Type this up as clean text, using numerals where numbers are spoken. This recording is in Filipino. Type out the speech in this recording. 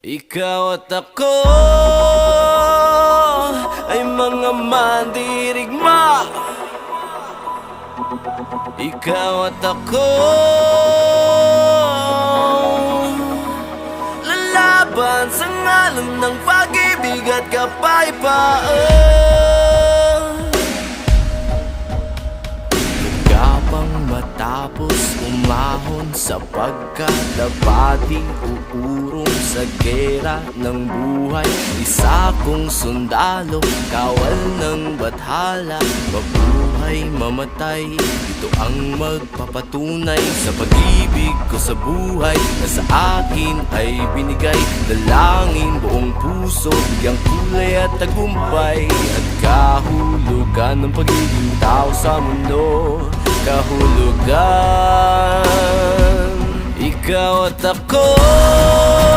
Ikaw at ako ay mga mandirigma. Ikaw at ako lalaban sa ngalan ng pag-ibig at kapayapaan. Gapang matapos umahon sa pagkadabati, uurong sa gera ng buhay. Isa kong sundalo, kawal ng bathala, mabuhay, mamatay, ito ang magpapatunay sa pag-ibig ko sa buhay na sa akin ay binigay. Dalangin buong puso, bigyang kulay at tagumpay, at kahulugan ng pagiging tao sa mundo. Kahulugan, ikaw at ako.